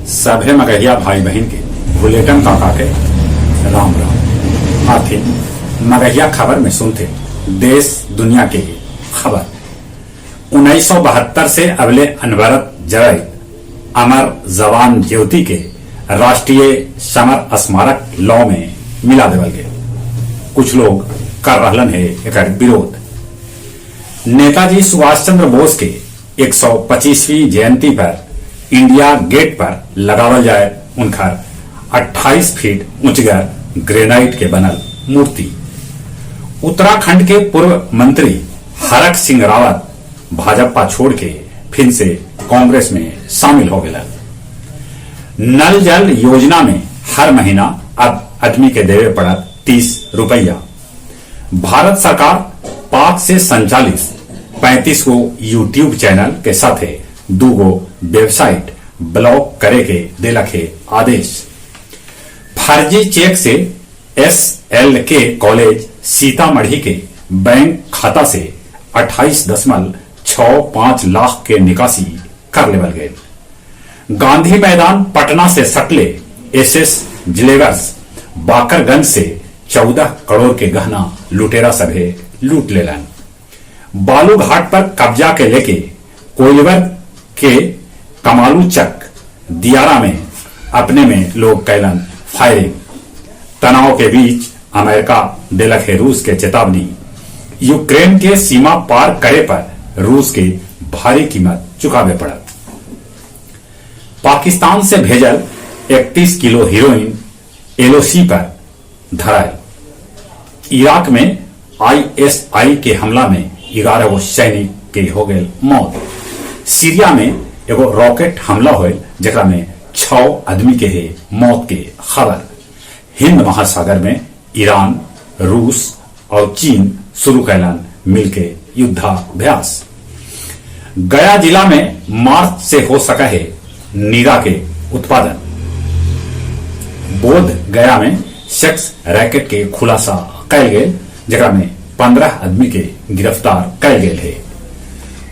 सभे मगहिया भाई बहन के बुलेटिन काका के राम राम। आखिर मगहिया खबर में सुनते देश दुनिया के खबर। 1972 से अगले अनवरत जरई अमर जवान ज्योति के राष्ट्रीय समर स्मारक लॉ में मिला देवल गए। कुछ लोग कर रहलन है एकर विरोध। नेताजी सुभाष चंद्र बोस के 125वीं जयंती पर इंडिया गेट पर लगावल जाए उनकर 28 फीट ऊंचगर ग्रेनाइट के बनल मूर्ति। उत्तराखंड के पूर्व मंत्री हरक सिंह रावत भाजपा छोड़ के फिर से कांग्रेस में शामिल हो गए। नल जल योजना में हर महीना अब आदमी के देवे पड़त 30 रुपया। भारत सरकार पाक से संचालित 35 गो यूट्यूब चैनल के साथ 2 गो वेबसाइट ब्लॉक करे के दिलक है आदेश। फर्जी चेक से SLK कॉलेज सीतामढ़ी के बैंक खाता से 28.65 लाख के निकासी कर लेवल गए। गांधी मैदान पटना से सटले SS ज्वेलर्स बाकरगंज से 14 करोड़ के गहना लुटेरा सभे लूट लेलन। बालू घाट पर कब्जा के लेके कोइलवर के कमालू चक दियारा में अपने में लोग कैलन फायरिंग। तनाव के बीच अमेरिका दिलक है रूस के चेतावनी। यूक्रेन के सीमा पार करे पर रूस के भारी कीमत चुकावे पड़त। पाकिस्तान से भेजल 31 किलो हेरोइन LOC पर धराए। इराक में ISI के हमला में 11 गो सैनिक के हो गए मौत। सीरिया में एगो रॉकेट हमला हुए जरा में 6 आदमी के है मौत के खबर। हिंद महासागर में ईरान, रूस और चीन शुरू कैलन मिलके युद्धाभ्यास। गया जिला में मार्च से हो सका है नीरा के उत्पादन। बोध गया में सेक्स रैकेट के खुलासा कैल गए जरा में 15 आदमी के गिरफ्तार कैल गए है।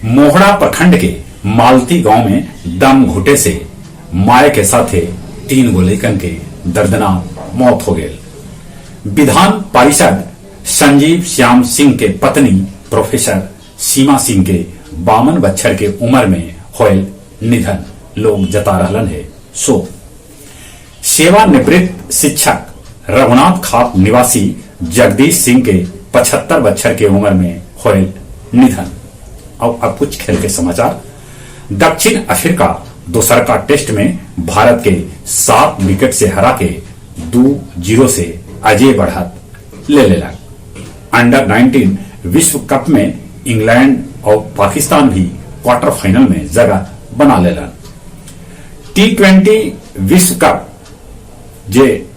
मोहड़ा प्रखंड के मालती गांव में दम घुटे से माय के साथ 3 गो लड़कन के दर्दनाक मौत हो गई। विधान परिषद संजीव श्याम सिंह के पत्नी प्रोफेसर सीमा सिंह के 52 बच्चर के उम्र में होयल निधन। लोग जता रहलन है शोक। सेवानिवृत्त शिक्षक रघुनाथ खाप निवासी जगदीश सिंह के 75 बच्चर के उम्र में होयल निधन। अब कुछ खेल के समाचार। दक्षिण अफ्रीका दोसरका टेस्ट में भारत के 7 विकेट से हरा के 2-0 से अजय बढ़त ले लेला। अंडर 19 विश्व कप में इंग्लैंड और पाकिस्तान भी क्वार्टर फाइनल में जगह बना लेला। T20 विश्व कप जे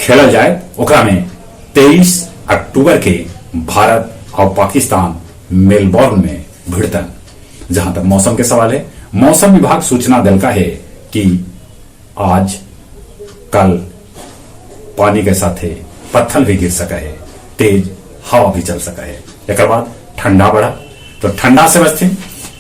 खेला जाए ओकरा में 23 अक्टूबर के भारत और पाकिस्तान मेलबोर्न में भिड़तन। जहां तक मौसम के सवाल है, मौसम विभाग सूचना दिलका है कि आज कल पानी के साथ पत्थर भी गिर सका है, तेज हवा भी चल सका है। एक बाद ठंडा बढ़ा तो ठंडा से बचते,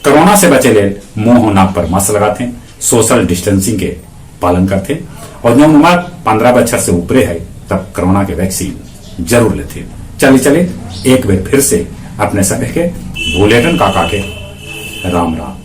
कोरोना से बचे ले मुंह नाक पर मास्क लगाते, सोशल डिस्टेंसिंग के पालन करते और जो उम्र 15 बच्चर से ऊपरे है तब कोरोना के वैक्सीन जरूर लेते। चले एक बार फिर से अपने सभी के बुलेटिन काका के राम राम।